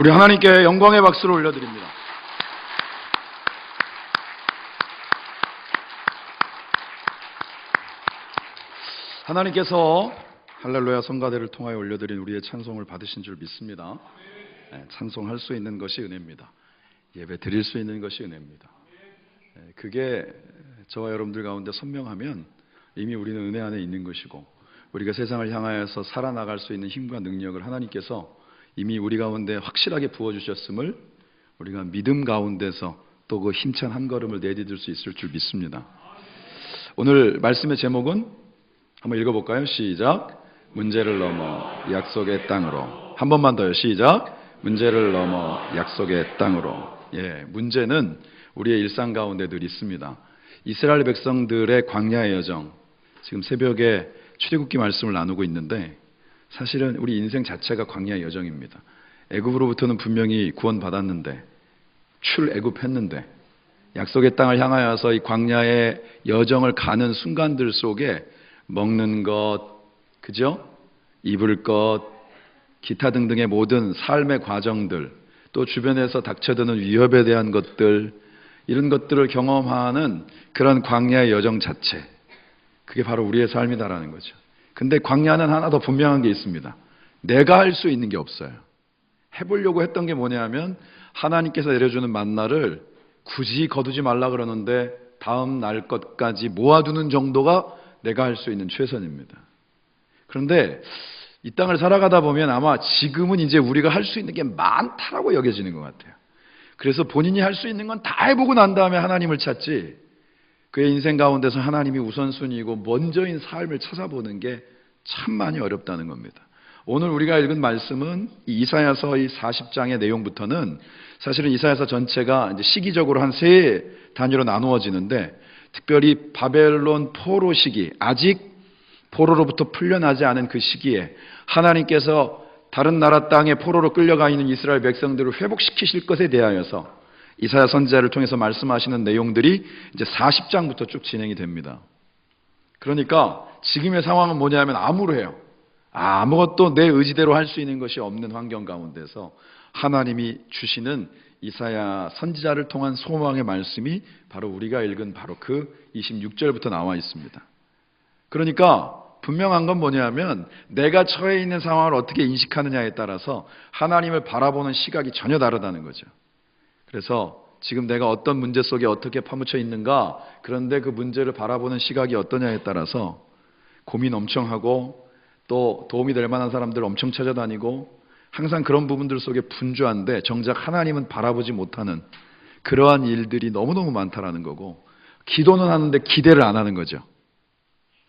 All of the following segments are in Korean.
우리 하나님께 영광의 박수를 올려드립니다. 하나님께서 할렐루야 성가대를 통하여 올려드린 우리의 찬송을 받으신 줄 믿습니다. 찬송할 수 있는 것이 은혜입니다. 예배 드릴 수 있는 것이 은혜입니다. 그게 저와 여러분들 가운데 선명하면 이미 우리는 은혜 안에 있는 것이고, 우리가 세상을 향하여서 살아나갈 수 있는 힘과 능력을 하나님께서 이미 우리 가운데 확실하게 부어주셨음을 우리가 믿음 가운데서 또 그 힘찬 한 걸음을 내디딜 수 있을 줄 믿습니다. 오늘 말씀의 제목은 한번 읽어볼까요? 시작. 문제를 넘어 약속의 땅으로. 한 번만 더요. 시작. 문제를 넘어 약속의 땅으로. 문제는 우리의 일상 가운데 늘 있습니다. 이스라엘 백성들의 광야의 여정, 지금 새벽에 출애굽기 말씀을 나누고 있는데, 사실은 우리 인생 자체가 광야의 여정입니다. 애굽으로부터는 분명히 구원받았는데, 출애굽했는데, 약속의 땅을 향하여서 이 광야의 여정을 가는 순간들 속에 먹는 것, 그죠? 입을 것, 기타 등등의 모든 삶의 과정들, 또 주변에서 닥쳐드는 위협에 대한 것들, 이런 것들을 경험하는 그런 광야의 여정 자체, 그게 바로 우리의 삶이다라는 거죠. 근데 광야는 하나 더 분명한 게 있습니다. 내가 할 수 있는 게 없어요. 해보려고 했던 게 뭐냐면, 하나님께서 내려주는 만나를 굳이 거두지 말라 그러는데 다음 날 것까지 모아두는 정도가 내가 할 수 있는 최선입니다. 그런데 이 땅을 살아가다 보면 아마 지금은 이제 우리가 할 수 있는 게 많다라고 여겨지는 것 같아요. 그래서 본인이 할 수 있는 건 다 해보고 난 다음에 하나님을 찾지, 그의 인생 가운데서 하나님이 우선순위이고 먼저인 삶을 찾아보는 게 참 많이 어렵다는 겁니다. 오늘 우리가 읽은 말씀은 이사야서 이 40장의 내용부터는 사실은 이사야서 전체가 이제 시기적으로 한 세 단위로 나누어지는데, 특별히 바벨론 포로 시기, 아직 포로로부터 풀려나지 않은 그 시기에 하나님께서 다른 나라 땅에 포로로 끌려가 있는 이스라엘 백성들을 회복시키실 것에 대하여서 이사야 선지자를 통해서 말씀하시는 내용들이 이제 40장부터 쭉 진행이 됩니다. 그러니까 지금의 상황은 뭐냐면 암울해요. 아무것도 내 의지대로 할 수 있는 것이 없는 환경 가운데서 하나님이 주시는 이사야 선지자를 통한 소망의 말씀이 바로 우리가 읽은 바로 그 26절부터 나와 있습니다. 그러니까 분명한 건 뭐냐면, 내가 처해 있는 상황을 어떻게 인식하느냐에 따라서 하나님을 바라보는 시각이 전혀 다르다는 거죠. 그래서 지금 내가 어떤 문제 속에 어떻게 파묻혀 있는가, 그런데 그 문제를 바라보는 시각이 어떠냐에 따라서 고민 엄청 하고, 또 도움이 될 만한 사람들 엄청 찾아다니고, 항상 그런 부분들 속에 분주한데 정작 하나님은 바라보지 못하는 그러한 일들이 너무너무 많다라는 거고, 기도는 하는데 기대를 안 하는 거죠.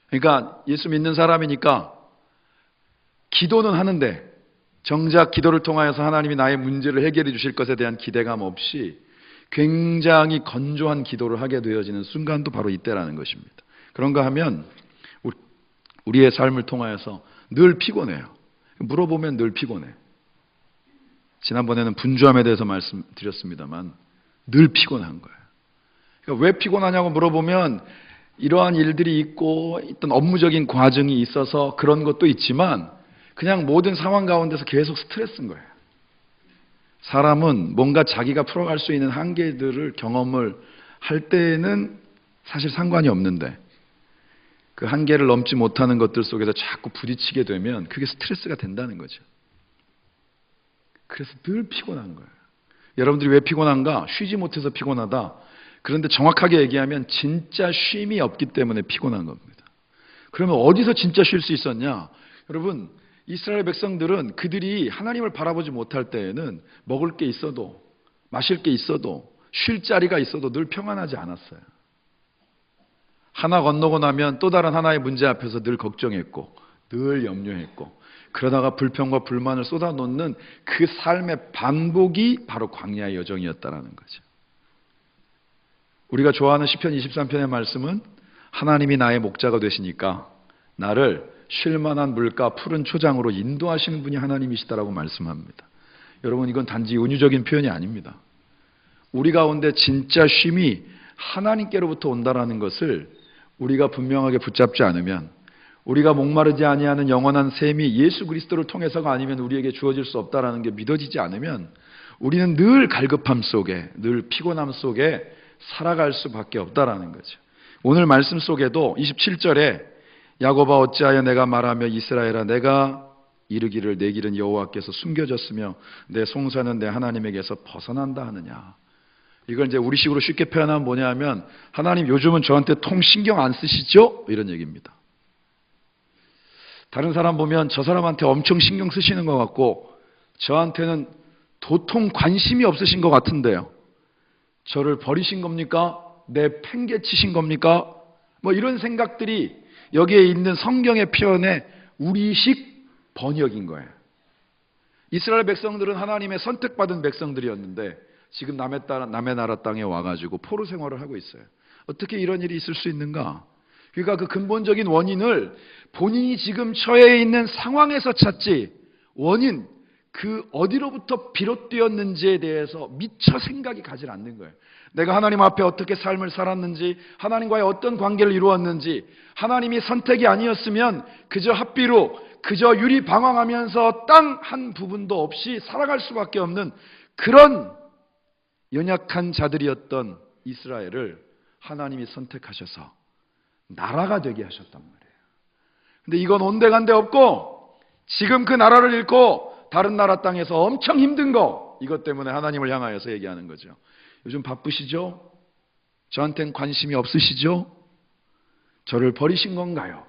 그러니까 예수 믿는 사람이니까 기도는 하는데 정작 기도를 통하여서 하나님이 나의 문제를 해결해 주실 것에 대한 기대감 없이 굉장히 건조한 기도를 하게 되어지는 순간도 바로 이때라는 것입니다. 그런가 하면 우리의 삶을 통하여서 늘 피곤해요. 물어보면 늘 피곤해. 지난번에는 분주함에 대해서 말씀드렸습니다만 늘 피곤한 거예요. 그러니까 왜 피곤하냐고 물어보면 이러한 일들이 있고 어떤 업무적인 과정이 있어서 그런 것도 있지만, 그냥 모든 상황 가운데서 계속 스트레스인 거예요. 사람은 뭔가 자기가 풀어갈 수 있는 한계들을 경험을 할 때에는 사실 상관이 없는데, 그 한계를 넘지 못하는 것들 속에서 자꾸 부딪히게 되면 그게 스트레스가 된다는 거죠. 그래서 늘 피곤한 거예요. 여러분들이 왜 피곤한가? 쉬지 못해서 피곤하다. 그런데 정확하게 얘기하면 진짜 쉼이 없기 때문에 피곤한 겁니다. 그러면 어디서 진짜 쉴 수 있었냐? 여러분, 이스라엘 백성들은 그들이 하나님을 바라보지 못할 때에는 먹을 게 있어도, 마실 게 있어도, 쉴 자리가 있어도 늘 평안하지 않았어요. 하나 건너고 나면 또 다른 하나의 문제 앞에서 늘 걱정했고, 늘 염려했고, 그러다가 불평과 불만을 쏟아놓는 그 삶의 반복이 바로 광야의 여정이었다라는 거죠. 우리가 좋아하는 시편 23편의 말씀은 하나님이 나의 목자가 되시니까 나를 쉴만한 물가 푸른 초장으로 인도하시는 분이 하나님이시다라고 말씀합니다. 여러분, 이건 단지 은유적인 표현이 아닙니다. 우리 가운데 진짜 쉼이 하나님께로부터 온다라는 것을 우리가 분명하게 붙잡지 않으면 우리가 목마르지 아니하는 영원한 샘이 예수 그리스도를 통해서가 아니면 우리에게 주어질 수 없다라는 게 믿어지지 않으면 우리는 늘 갈급함 속에, 늘 피곤함 속에 살아갈 수밖에 없다라는 거죠. 오늘 말씀 속에도 27절에 야곱아 어찌하여 내가 말하며 이스라엘아 내가 이르기를 내 길은 여호와께서 숨겨졌으며 내 송사는 내 하나님에게서 벗어난다 하느냐. 이걸 이제 우리식으로 쉽게 표현하면 뭐냐 하면 하나님 요즘은 저한테 통 신경 안 쓰시죠? 이런 얘기입니다. 다른 사람 보면 저 사람한테 엄청 신경 쓰시는 것 같고 저한테는 도통 관심이 없으신 것 같은데요. 저를 버리신 겁니까? 내 팽개치신 겁니까? 뭐 이런 생각들이 여기에 있는 성경의 표현의 우리식 번역인 거예요. 이스라엘 백성들은 하나님의 선택받은 백성들이었는데 지금 남의 나라 땅에 와가지고 포로 생활을 하고 있어요. 어떻게 이런 일이 있을 수 있는가? 그러니까 그 근본적인 원인을 본인이 지금 처해 있는 상황에서 찾지 원인, 그 어디로부터 비롯되었는지에 대해서 미처 생각이 가지 않는 거예요. 내가 하나님 앞에 어떻게 삶을 살았는지, 하나님과의 어떤 관계를 이루었는지, 하나님이 선택이 아니었으면 그저 합비로, 그저 유리방황하면서 땅 한 부분도 없이 살아갈 수밖에 없는 그런 연약한 자들이었던 이스라엘을 하나님이 선택하셔서 나라가 되게 하셨단 말이에요. 근데 이건 온데간데 없고 지금 그 나라를 잃고 다른 나라 땅에서 엄청 힘든 거, 이것 때문에 하나님을 향하여서 얘기하는 거죠. 요즘 바쁘시죠? 저한테는 관심이 없으시죠? 저를 버리신 건가요?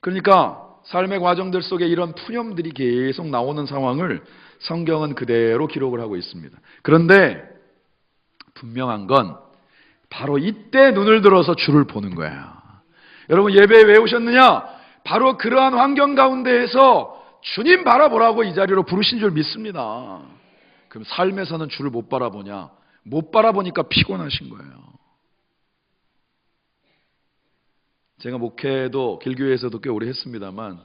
그러니까 삶의 과정들 속에 이런 푸념들이 계속 나오는 상황을 성경은 그대로 기록을 하고 있습니다. 그런데 분명한 건 바로 이때 눈을 들어서 주를 보는 거야. 여러분 예배에 왜 오셨느냐? 바로 그러한 환경 가운데에서 주님 바라보라고 이 자리로 부르신 줄 믿습니다. 그럼 삶에서는 주를 못 바라보냐? 못 바라보니까 피곤하신 거예요. 제가 목회도 길교회에서도 꽤 오래 했습니다만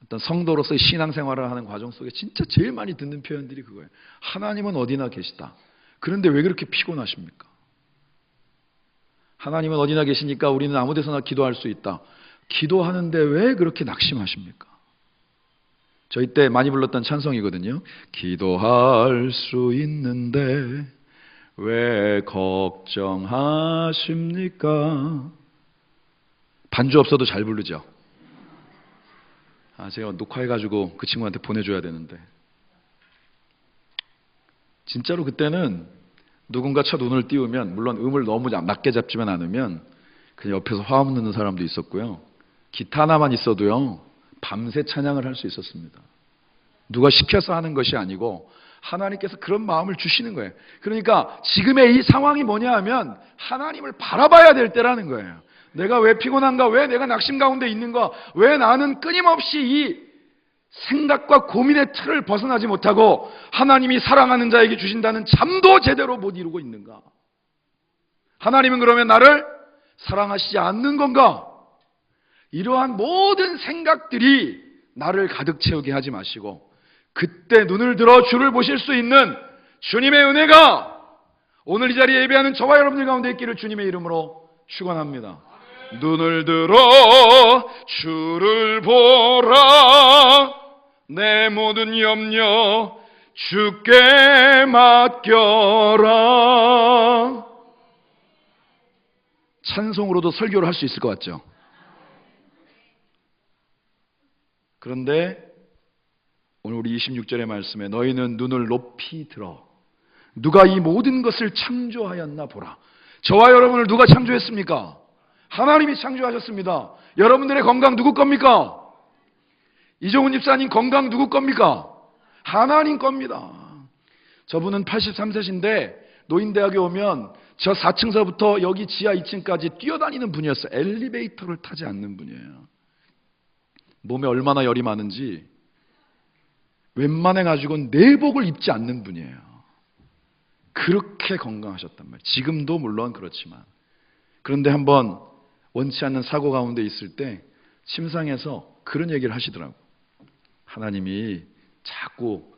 어떤 성도로서의 신앙생활을 하는 과정 속에 진짜 제일 많이 듣는 표현들이 그거예요. 하나님은 어디나 계시다. 그런데 왜 그렇게 피곤하십니까? 하나님은 어디나 계시니까 우리는 아무 데서나 기도할 수 있다. 기도하는데 왜 그렇게 낙심하십니까? 저희 때 많이 불렀던 찬송이거든요. 기도할 수 있는데 왜 걱정하십니까? 반주 없어도 잘 부르죠. 제가 녹화해가지고 그 친구한테 보내줘야 되는데 진짜로 그때는 누군가 첫 운을 띄우면 물론 음을 너무 낮게 잡지만 않으면 그냥 옆에서 화음 넣는 사람도 있었고요. 기타 하나만 있어도요 밤새 찬양을 할 수 있었습니다. 누가 시켜서 하는 것이 아니고 하나님께서 그런 마음을 주시는 거예요. 그러니까 지금의 이 상황이 뭐냐 하면 하나님을 바라봐야 될 때라는 거예요. 내가 왜 피곤한가? 왜 내가 낙심 가운데 있는가? 왜 나는 끊임없이 이 생각과 고민의 틀을 벗어나지 못하고 하나님이 사랑하는 자에게 주신다는 잠도 제대로 못 이루고 있는가? 하나님은 그러면 나를 사랑하시지 않는 건가? 이러한 모든 생각들이 나를 가득 채우게 하지 마시고 그때 눈을 들어 주를 보실 수 있는 주님의 은혜가 오늘 이 자리에 예배하는 저와 여러분들 가운데 있기를 주님의 이름으로 축원합니다. 눈을 들어 주를 보라 내 모든 염려 주께 맡겨라. 찬송으로도 설교를 할 수 있을 것 같죠? 그런데 오늘 우리 26절의 말씀에 너희는 눈을 높이 들어 누가 이 모든 것을 창조하였나 보라. 저와 여러분을 누가 창조했습니까? 하나님이 창조하셨습니다. 여러분들의 건강 누구 겁니까? 이종훈 집사님 건강 누구 겁니까? 하나님 겁니다. 저분은 83세신데 노인대학에 오면 저 4층서부터 여기 지하 2층까지 뛰어다니는 분이었어요. 엘리베이터를 타지 않는 분이에요. 몸에 얼마나 열이 많은지 웬만해가지고는 내복을 입지 않는 분이에요. 그렇게 건강하셨단 말이에요. 지금도 물론 그렇지만. 그런데 한번 원치 않는 사고 가운데 있을 때 침상에서 그런 얘기를 하시더라고요. 하나님이 자꾸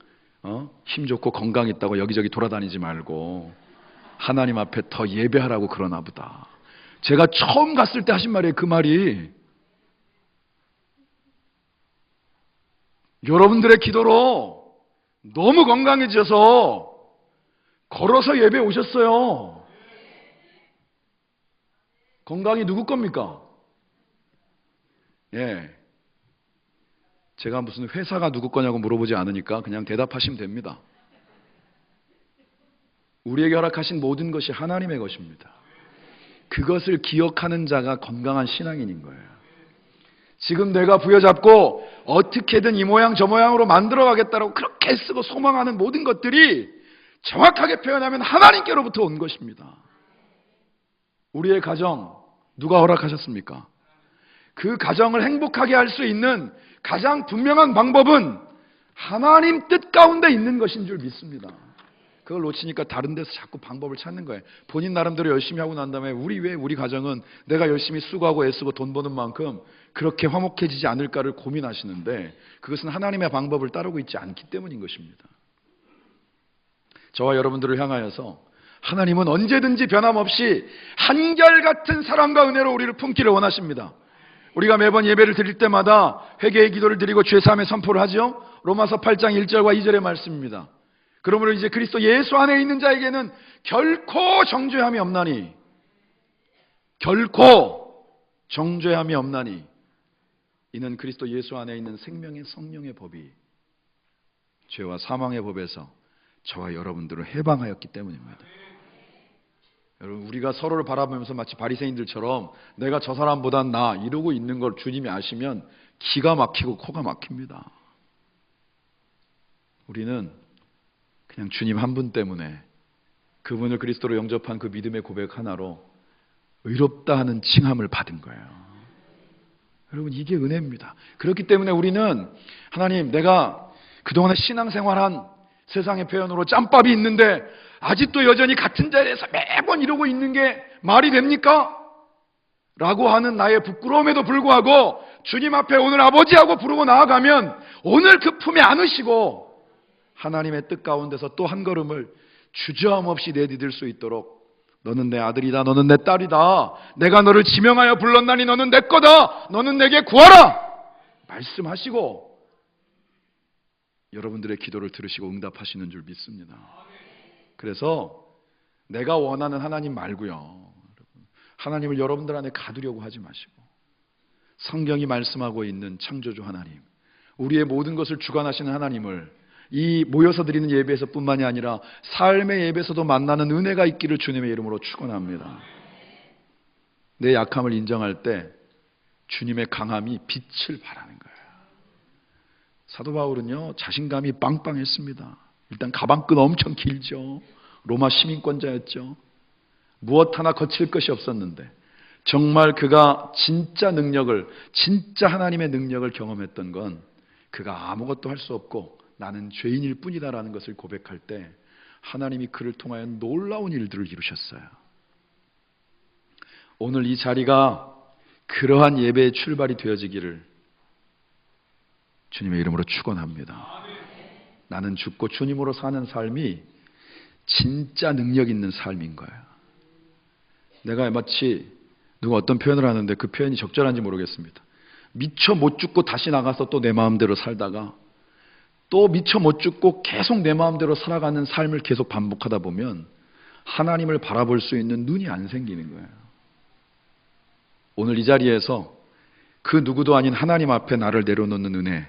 힘 좋고 건강 있다고 여기저기 돌아다니지 말고 하나님 앞에 더 예배하라고 그러나 보다. 제가 처음 갔을 때 하신 말이에요. 그 말이 여러분들의 기도로 너무 건강해져서 걸어서 예배 오셨어요. 건강이 누구 겁니까? 예. 제가 무슨 회사가 누구 거냐고 물어보지 않으니까 그냥 대답하시면 됩니다. 우리에게 허락하신 모든 것이 하나님의 것입니다. 그것을 기억하는 자가 건강한 신앙인인 거예요. 지금 내가 부여잡고 어떻게든 이 모양 저 모양으로 만들어 가겠다라고 그렇게 쓰고 소망하는 모든 것들이 정확하게 표현하면 하나님께로부터 온 것입니다. 우리의 가정 누가 허락하셨습니까? 그 가정을 행복하게 할 수 있는 가장 분명한 방법은 하나님 뜻 가운데 있는 것인 줄 믿습니다. 그걸 놓치니까 다른 데서 자꾸 방법을 찾는 거예요. 본인 나름대로 열심히 하고 난 다음에 왜 우리 가정은 내가 열심히 수고하고 애쓰고 돈 버는 만큼 그렇게 화목해지지 않을까를 고민하시는데 그것은 하나님의 방법을 따르고 있지 않기 때문인 것입니다. 저와 여러분들을 향하여서 하나님은 언제든지 변함없이 한결같은 사랑과 은혜로 우리를 품기를 원하십니다. 우리가 매번 예배를 드릴 때마다 회개의 기도를 드리고 죄사함의 선포를 하죠. 로마서 8장 1절과 2절의 말씀입니다. 그러므로 이제 그리스도 예수 안에 있는 자에게는 결코 정죄함이 없나니, 결코 정죄함이 없나니, 이는 그리스도 예수 안에 있는 생명의 성령의 법이 죄와 사망의 법에서 저와 여러분들을 해방하였기 때문입니다. 여러분, 우리가 서로를 바라보면서 마치 바리새인들처럼 내가 저 사람보단 나 이러고 있는 걸 주님이 아시면 기가 막히고 코가 막힙니다. 우리는 그냥 주님 한 분 때문에 그분을 그리스도로 영접한 그 믿음의 고백 하나로 의롭다 하는 칭함을 받은 거예요. 여러분, 이게 은혜입니다. 그렇기 때문에 우리는 하나님, 내가 그동안에 신앙생활한 세상의 표현으로 짬밥이 있는데 아직도 여전히 같은 자리에서 매번 이러고 있는 게 말이 됩니까? 라고 하는 나의 부끄러움에도 불구하고 주님 앞에 오늘 아버지하고 부르고 나아가면 오늘 그 품에 안으시고 하나님의 뜻 가운데서 또 한 걸음을 주저함없이 내디딜 수 있도록 너는 내 아들이다, 너는 내 딸이다, 내가 너를 지명하여 불렀나니 너는 내 거다, 너는 내게 구하라 말씀하시고 여러분들의 기도를 들으시고 응답하시는 줄 믿습니다. 그래서 내가 원하는 하나님 말고요, 하나님을 여러분들 안에 가두려고 하지 마시고 성경이 말씀하고 있는 창조주 하나님, 우리의 모든 것을 주관하시는 하나님을 이 모여서 드리는 예배에서 뿐만이 아니라 삶의 예배에서도 만나는 은혜가 있기를 주님의 이름으로 축원합니다. 내 약함을 인정할 때 주님의 강함이 빛을 발하는 거예요. 사도 바울은요, 자신감이 빵빵했습니다. 일단 가방끈 엄청 길죠. 로마 시민권자였죠. 무엇 하나 거칠 것이 없었는데 정말 그가 진짜 능력을, 진짜 하나님의 능력을 경험했던 건 그가 아무것도 할 수 없고 나는 죄인일 뿐이다라는 것을 고백할 때 하나님이 그를 통하여 놀라운 일들을 이루셨어요. 오늘 이 자리가 그러한 예배의 출발이 되어지기를 주님의 이름으로 축원합니다. 나는 죽고 주님으로 사는 삶이 진짜 능력 있는 삶인 거예요. 내가 마치 누가 어떤 표현을 하는데 그 표현이 적절한지 모르겠습니다. 미처 못 죽고 다시 나가서 또 내 마음대로 살다가 또 미처 못 죽고 계속 내 마음대로 살아가는 삶을 계속 반복하다 보면 하나님을 바라볼 수 있는 눈이 안 생기는 거예요. 오늘 이 자리에서 그 누구도 아닌 하나님 앞에 나를 내려놓는 은혜,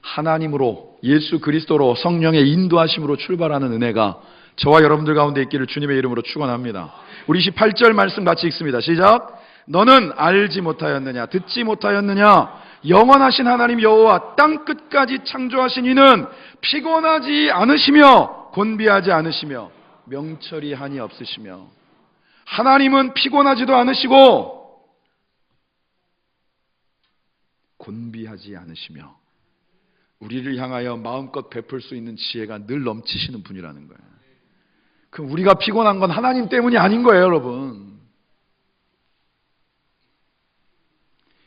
하나님으로, 예수 그리스도로, 성령의 인도하심으로 출발하는 은혜가 저와 여러분들 가운데 있기를 주님의 이름으로 축원합니다. 우리 18절 말씀 같이 읽습니다. 시작. 너는 알지 못하였느냐, 듣지 못하였느냐, 영원하신 하나님 여호와 땅 끝까지 창조하신 이는 피곤하지 않으시며 곤비하지 않으시며 명철이 한이 없으시며. 하나님은 피곤하지도 않으시고 곤비하지 않으시며 우리를 향하여 마음껏 베풀 수 있는 지혜가 늘 넘치시는 분이라는 거예요. 그럼 우리가 피곤한 건 하나님 때문이 아닌 거예요, 여러분.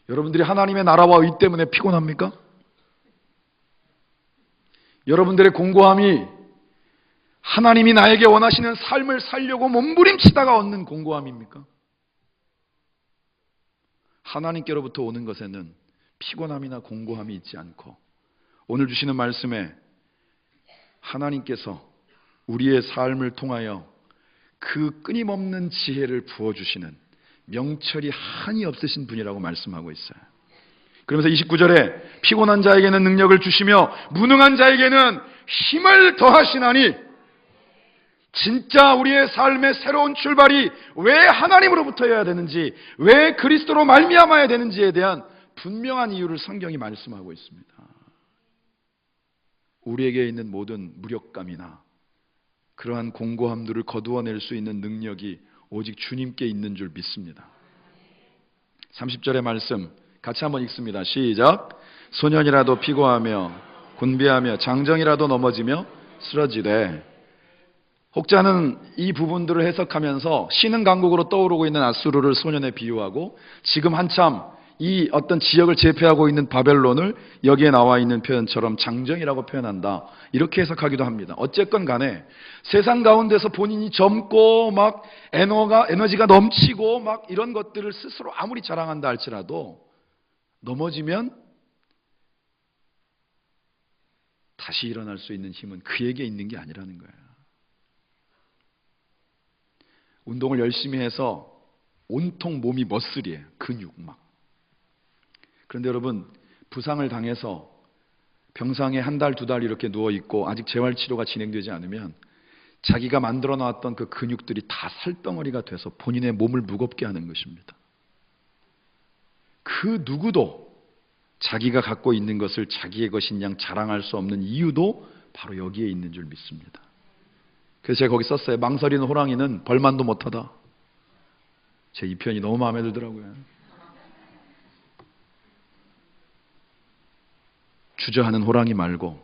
여러분들이 하나님의 나라와 의 때문에 피곤합니까? 여러분들의 공고함이 하나님이 나에게 원하시는 삶을 살려고 몸부림치다가 얻는 공고함입니까? 하나님께로부터 오는 것에는 피곤함이나 공고함이 있지 않고 오늘 주시는 말씀에 하나님께서 우리의 삶을 통하여 그 끊임없는 지혜를 부어주시는 명철이 한이 없으신 분이라고 말씀하고 있어요. 그러면서 29절에 피곤한 자에게는 능력을 주시며 무능한 자에게는 힘을 더하시나니, 진짜 우리의 삶의 새로운 출발이 왜 하나님으로부터여야 되는지, 왜 그리스도로 말미암아야 되는지에 대한 분명한 이유를 성경이 말씀하고 있습니다. 우리에게 있는 모든 무력감이나 그러한 공고함들을 거두어낼 수 있는 능력이 오직 주님께 있는 줄 믿습니다. 30절의 말씀 같이 한번 읽습니다. 시작. 소년이라도 피고하며 곤비하며 장정이라도 넘어지며 쓰러지되. 혹자는 이 부분들을 해석하면서 신흥 강국으로 떠오르고 있는 아수르를 소년에 비유하고 지금 한참 이 어떤 지역을 제패하고 있는 바벨론을 여기에 나와 있는 표현처럼 장정이라고 표현한다, 이렇게 해석하기도 합니다. 어쨌건 간에 세상 가운데서 본인이 젊고 막 에너지가 넘치고 막 이런 것들을 스스로 아무리 자랑한다 할지라도 넘어지면 다시 일어날 수 있는 힘은 그에게 있는 게 아니라는 거예요. 운동을 열심히 해서 온통 몸이 머슬이에요. 근육 막. 그런데 여러분, 부상을 당해서 병상에 한 달, 두 달 이렇게 누워있고 아직 재활치료가 진행되지 않으면 자기가 만들어 놨던 그 근육들이 다 살덩어리가 돼서 본인의 몸을 무겁게 하는 것입니다. 그 누구도 자기가 갖고 있는 것을 자기의 것인 양 자랑할 수 없는 이유도 바로 여기에 있는 줄 믿습니다. 그래서 제가 거기 썼어요. 망설이는 호랑이는 벌만도 못하다. 제 이 표현이 너무 마음에 들더라고요. 주저하는 호랑이 말고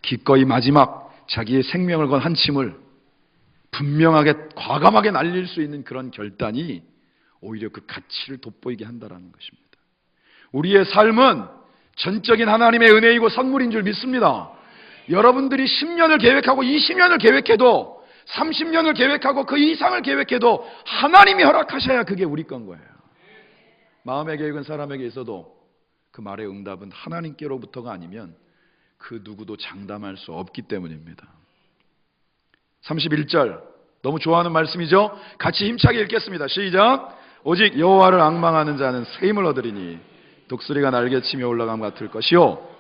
기꺼이 마지막 자기의 생명을 건 한 침을 분명하게 과감하게 날릴 수 있는 그런 결단이 오히려 그 가치를 돋보이게 한다는 것입니다. 우리의 삶은 전적인 하나님의 은혜이고 선물인 줄 믿습니다. 여러분들이 10년을 계획하고 20년을 계획해도 30년을 계획하고 그 이상을 계획해도 하나님이 허락하셔야 그게 우리 건 거예요. 마음의 계획은 사람에게 있어도 그 말의 응답은 하나님께로부터가 아니면 그 누구도 장담할 수 없기 때문입니다. 31절 너무 좋아하는 말씀이죠. 같이 힘차게 읽겠습니다. 시작. 오직 여호와를 앙망하는 자는 새 힘을 얻으리니 독수리가 날개치며 올라감 같을 것이요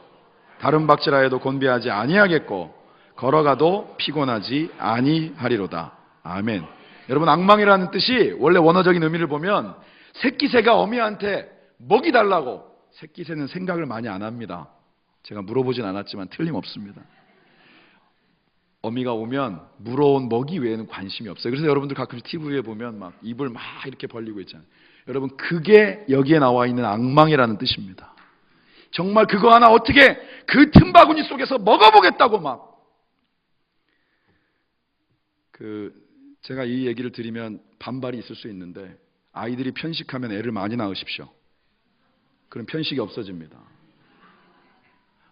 다른 박질하여도 곤비하지 아니하겠고 걸어가도 피곤하지 아니하리로다. 아멘. 여러분, 앙망이라는 뜻이 원래 원어적인 의미를 보면 새끼새가 어미한테 먹이 달라고. 새끼새는 생각을 많이 안 합니다. 제가 물어보진 않았지만 틀림없습니다. 어미가 오면 물어온 먹이 외에는 관심이 없어요. 그래서 여러분들 가끔 TV에 보면 막 입을 막 이렇게 벌리고 있잖아요. 여러분, 그게 여기에 나와 있는 앙망이라는 뜻입니다. 정말 그거 하나 어떻게 그 틈바구니 속에서 먹어보겠다고 막. 제가 이 얘기를 드리면 반발이 있을 수 있는데 아이들이 편식하면 애를 많이 낳으십시오. 그럼 편식이 없어집니다.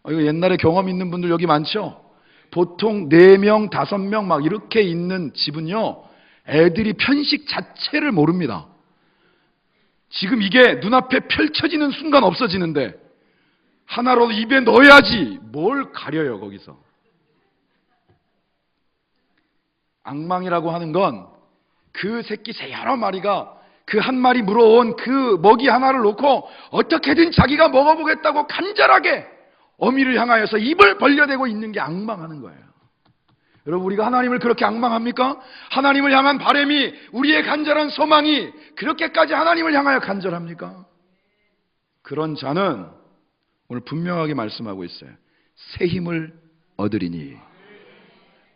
이거 옛날에 경험 있는 분들 여기 많죠? 보통 4명, 5명 막 이렇게 있는 집은요, 애들이 편식 자체를 모릅니다. 지금 이게 눈앞에 펼쳐지는 순간 없어지는데 하나로 입에 넣어야지 뭘 가려요 거기서. 앙망이라고 하는 건 그 새끼 새 여러 마리가 그 한 마리 물어온 그 먹이 하나를 놓고 어떻게든 자기가 먹어보겠다고 간절하게 어미를 향하여서 입을 벌려대고 있는 게 앙망하는 거예요. 여러분, 우리가 하나님을 그렇게 앙망합니까? 하나님을 향한 바람이, 우리의 간절한 소망이 그렇게까지 하나님을 향하여 간절합니까? 그런 자는 오늘 분명하게 말씀하고 있어요. 새 힘을 얻으리니.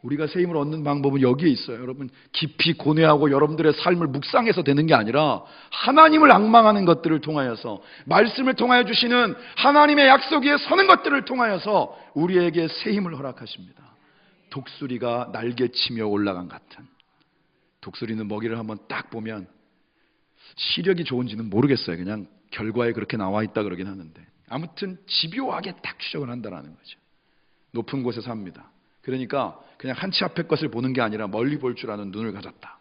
우리가 새 힘을 얻는 방법은 여기에 있어요. 여러분, 깊이 고뇌하고 여러분들의 삶을 묵상해서 되는 게 아니라 하나님을 앙망하는 것들을 통하여서, 말씀을 통하여 주시는 하나님의 약속 위에 서는 것들을 통하여서 우리에게 새 힘을 허락하십니다. 독수리가 날개치며 올라간 같은. 독수리는 먹이를 한번 딱 보면 시력이 좋은지는 모르겠어요. 그냥 결과에 그렇게 나와 있다 그러긴 하는데 아무튼 집요하게 딱 추적을 한다는 거죠. 높은 곳에 삽니다. 그러니까 그냥 한치 앞의 것을 보는 게 아니라 멀리 볼 줄 아는 눈을 가졌다.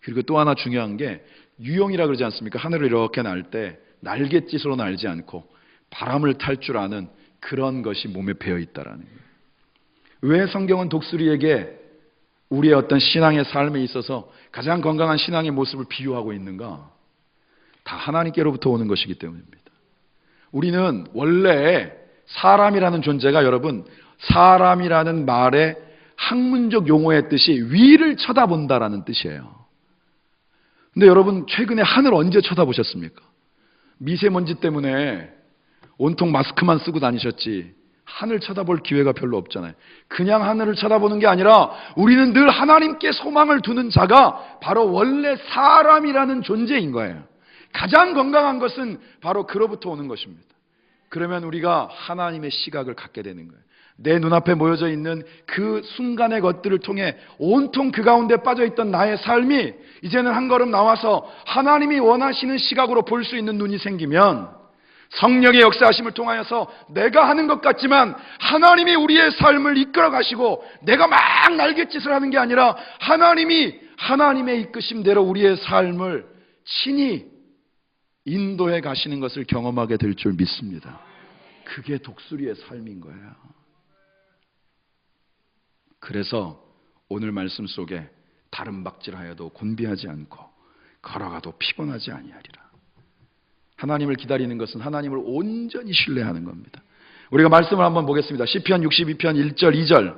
그리고 또 하나 중요한 게 유용이라 그러지 않습니까? 하늘을 이렇게 날 때 날갯짓으로 날지 않고 바람을 탈 줄 아는 그런 것이 몸에 배어 있다라는 거예요. 왜 성경은 독수리에게 우리의 어떤 신앙의 삶에 있어서 가장 건강한 신앙의 모습을 비유하고 있는가? 다 하나님께로부터 오는 것이기 때문입니다. 우리는 원래 사람이라는 존재가, 여러분, 사람이라는 말의 학문적 용어의 뜻이 위를 쳐다본다라는 뜻이에요. 근데 여러분, 최근에 하늘 언제 쳐다보셨습니까? 미세먼지 때문에 온통 마스크만 쓰고 다니셨지 하늘 쳐다볼 기회가 별로 없잖아요. 그냥 하늘을 쳐다보는 게 아니라 우리는 늘 하나님께 소망을 두는 자가 바로 원래 사람이라는 존재인 거예요. 가장 건강한 것은 바로 그로부터 오는 것입니다. 그러면 우리가 하나님의 시각을 갖게 되는 거예요. 내 눈앞에 모여져 있는 그 순간의 것들을 통해 온통 그 가운데 빠져있던 나의 삶이 이제는 한 걸음 나와서 하나님이 원하시는 시각으로 볼 수 있는 눈이 생기면, 성령의 역사하심을 통하여서 내가 하는 것 같지만 하나님이 우리의 삶을 이끌어 가시고 내가 막 날갯짓을 하는 게 아니라 하나님이 하나님의 이끄심대로 우리의 삶을 친히 인도해 가시는 것을 경험하게 될 줄 믿습니다. 그게 독수리의 삶인 거예요. 그래서 오늘 말씀 속에 다른 박질하여도 곤비하지 않고 걸어가도 피곤하지 아니하리라. 하나님을 기다리는 것은 하나님을 온전히 신뢰하는 겁니다. 우리가 말씀을 한번 보겠습니다. 시편 62편 1절 2절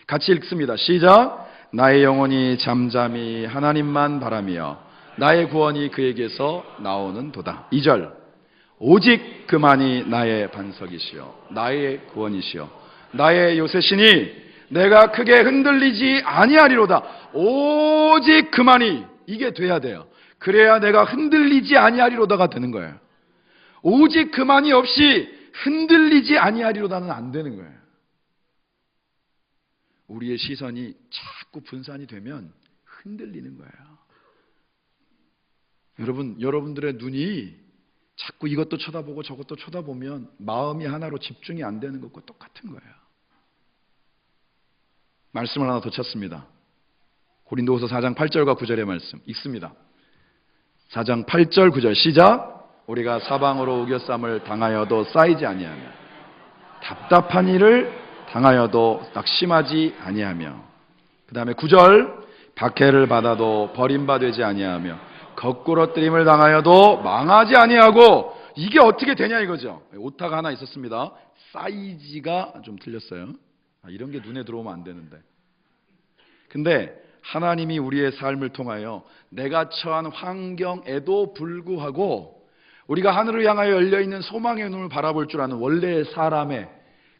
같이 읽습니다. 시작. 나의 영혼이 잠잠히 하나님만 바라며 나의 구원이 그에게서 나오는 도다. 2절. 오직 그만이 나의 반석이시여 나의 구원이시여 나의 요새시니 내가 크게 흔들리지 아니하리로다. 오직 그만이, 이게 돼야 돼요. 그래야 내가 흔들리지 아니하리로다가 되는 거예요. 오직 그만이 없이 흔들리지 아니하리로다는 안 되는 거예요. 우리의 시선이 자꾸 분산이 되면 흔들리는 거예요. 여러분들의 눈이 자꾸 이것도 쳐다보고 저것도 쳐다보면 마음이 하나로 집중이 안 되는 것과 똑같은 거예요. 말씀을 하나 더 찾습니다. 고린도후서 4장 8절과 9절의 말씀 읽습니다. 4장 8절 9절 시작. 우리가 사방으로 우겨쌈을 당하여도 쌓이지 아니하며 답답한 일을 당하여도 낙심하지 아니하며, 그 다음에 9절 박해를 받아도 버림받지 아니하며 거꾸러뜨림을 당하여도 망하지 아니하고. 이게 어떻게 되냐 이거죠. 오타가 하나 있었습니다. 사이즈가 좀 틀렸어요. 이런 게 눈에 들어오면 안 되는데. 근데 하나님이 우리의 삶을 통하여 내가 처한 환경에도 불구하고 우리가 하늘을 향하여 열려있는 소망의 눈을 바라볼 줄 아는 원래의 사람의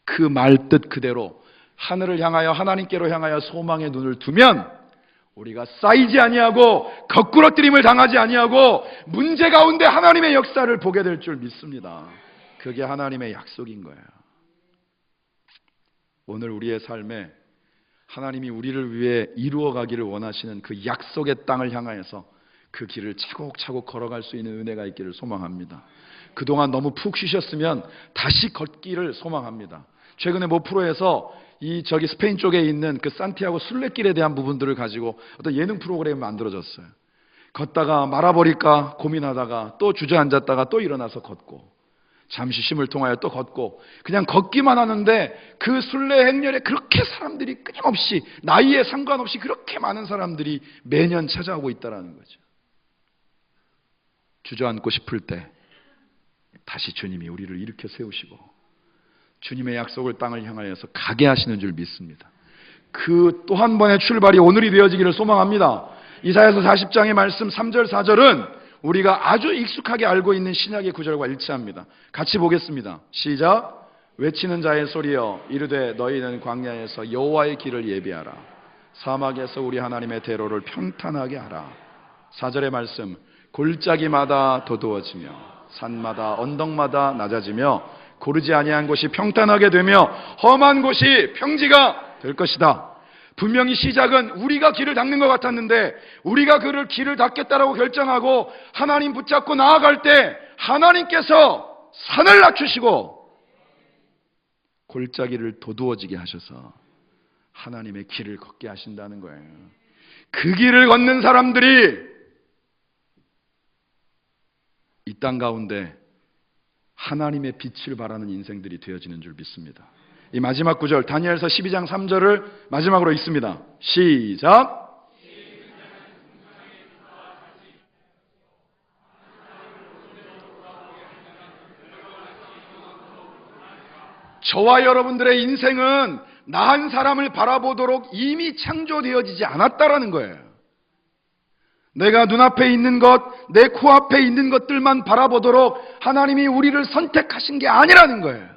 그 말뜻 그대로 하늘을 향하여 하나님께로 향하여 소망의 눈을 두면 우리가 쌓이지 아니하고 거꾸러뜨림을 당하지 아니하고 문제 가운데 하나님의 역사를 보게 될 줄 믿습니다. 그게 하나님의 약속인 거예요. 오늘 우리의 삶에 하나님이 우리를 위해 이루어가기를 원하시는 그 약속의 땅을 향하여서 그 길을 차곡차곡 걸어갈 수 있는 은혜가 있기를 소망합니다. 그동안 너무 푹 쉬셨으면 다시 걷기를 소망합니다. 최근에 모프로에서 저기 스페인 쪽에 있는 그 산티아고 순례길에 대한 부분들을 가지고 어떤 예능 프로그램이 만들어졌어요. 걷다가 말아버릴까 고민하다가 또 주저앉았다가 또 일어나서 걷고, 잠시 쉼을 통하여 또 걷고, 그냥 걷기만 하는데 그 순례 행렬에 그렇게 사람들이 끊임없이, 나이에 상관없이 그렇게 많은 사람들이 매년 찾아오고 있다는 거죠. 주저앉고 싶을 때 다시 주님이 우리를 일으켜 세우시고 주님의 약속을 땅을 향하여서 가게 하시는 줄 믿습니다. 그 또 한 번의 출발이 오늘이 되어지기를 소망합니다. 이사야서 40장의 말씀 3절 4절은 우리가 아주 익숙하게 알고 있는 신약의 구절과 일치합니다. 같이 보겠습니다. 시작. 외치는 자의 소리여 이르되 너희는 광야에서 여호와의 길을 예비하라. 사막에서 우리 하나님의 대로를 평탄하게 하라. 4절의 말씀. 골짜기마다 도두어지며 산마다 언덕마다 낮아지며 고르지 아니한 곳이 평탄하게 되며 험한 곳이 평지가 될 것이다. 분명히 시작은 우리가 길을 닦는 것 같았는데 우리가 그를 길을 닦겠다라고 결정하고 하나님 붙잡고 나아갈 때 하나님께서 산을 낮추시고 골짜기를 도두어지게 하셔서 하나님의 길을 걷게 하신다는 거예요. 그 길을 걷는 사람들이 이 땅 가운데 하나님의 빛을 발하는 인생들이 되어지는 줄 믿습니다. 이 마지막 구절 다니엘서 12장 3절을 마지막으로 읽습니다. 시작. 저와 여러분들의 인생은 나 한 사람을 바라보도록 이미 창조되어지지 않았다라는 거예요. 내가 눈앞에 있는 것, 내 코앞에 있는 것들만 바라보도록 하나님이 우리를 선택하신 게 아니라는 거예요.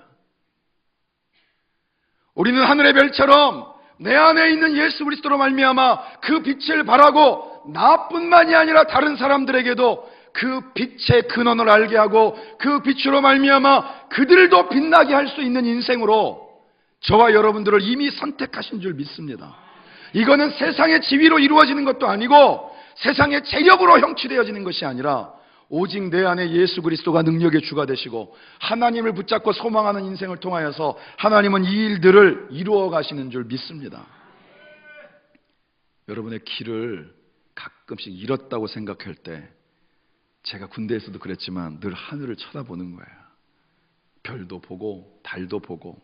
우리는 하늘의 별처럼 내 안에 있는 예수 그리스도로 말미암아 그 빛을 바라고 나뿐만이 아니라 다른 사람들에게도 그 빛의 근원을 알게 하고 그 빛으로 말미암아 그들도 빛나게 할 수 있는 인생으로 저와 여러분들을 이미 선택하신 줄 믿습니다. 이거는 세상의 지위로 이루어지는 것도 아니고 세상의 재력으로 형취되어지는 것이 아니라 오직 내 안에 예수 그리스도가 능력의 주가 되시고 하나님을 붙잡고 소망하는 인생을 통하여서 하나님은 이 일들을 이루어 가시는 줄 믿습니다. 여러분의 길을 가끔씩 잃었다고 생각할 때 제가 군대에서도 그랬지만 늘 하늘을 쳐다보는 거예요. 별도 보고 달도 보고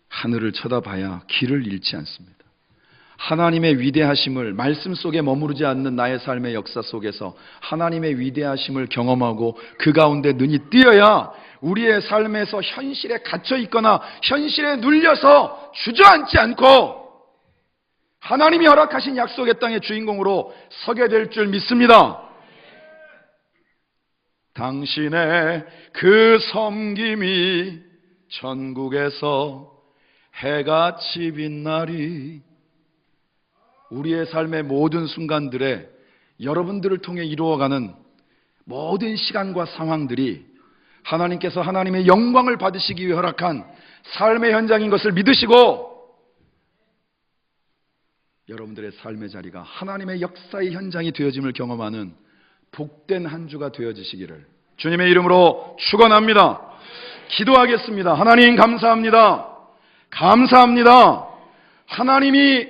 하늘을 쳐다봐야 길을 잃지 않습니다. 하나님의 위대하심을 말씀 속에 머무르지 않는 나의 삶의 역사 속에서 하나님의 위대하심을 경험하고 그 가운데 눈이 띄어야 우리의 삶에서 현실에 갇혀 있거나 현실에 눌려서 주저앉지 않고 하나님이 허락하신 약속의 땅의 주인공으로 서게 될 줄 믿습니다. 당신의 그 섬김이 천국에서 해같이 빛나리. 우리의 삶의 모든 순간들에 여러분들을 통해 이루어가는 모든 시간과 상황들이 하나님께서 하나님의 영광을 받으시기 위해 허락한 삶의 현장인 것을 믿으시고 여러분들의 삶의 자리가 하나님의 역사의 현장이 되어짐을 경험하는 복된 한 주가 되어지시기를 주님의 이름으로 축원합니다. 기도하겠습니다. 하나님 감사합니다. 감사합니다. 하나님이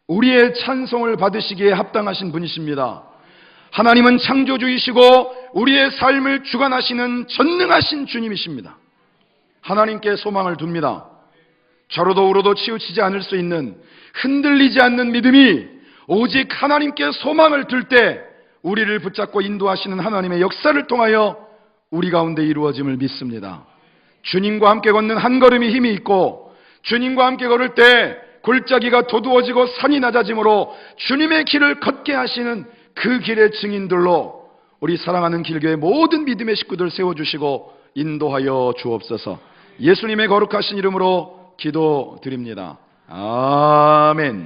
우리의 찬송을 받으시기에 합당하신 분이십니다. 하나님은 창조주이시고 우리의 삶을 주관하시는 전능하신 주님이십니다. 하나님께 소망을 둡니다. 좌로도 우로도 치우치지 않을 수 있는 흔들리지 않는 믿음이 오직 하나님께 소망을 둘 때 우리를 붙잡고 인도하시는 하나님의 역사를 통하여 우리 가운데 이루어짐을 믿습니다. 주님과 함께 걷는 한 걸음이 힘이 있고 주님과 함께 걸을 때 골짜기가 도두어지고 산이 낮아짐으로 주님의 길을 걷게 하시는 그 길의 증인들로 우리 사랑하는 길교의 모든 믿음의 식구들 세워주시고 인도하여 주옵소서. 예수님의 거룩하신 이름으로 기도드립니다. 아멘.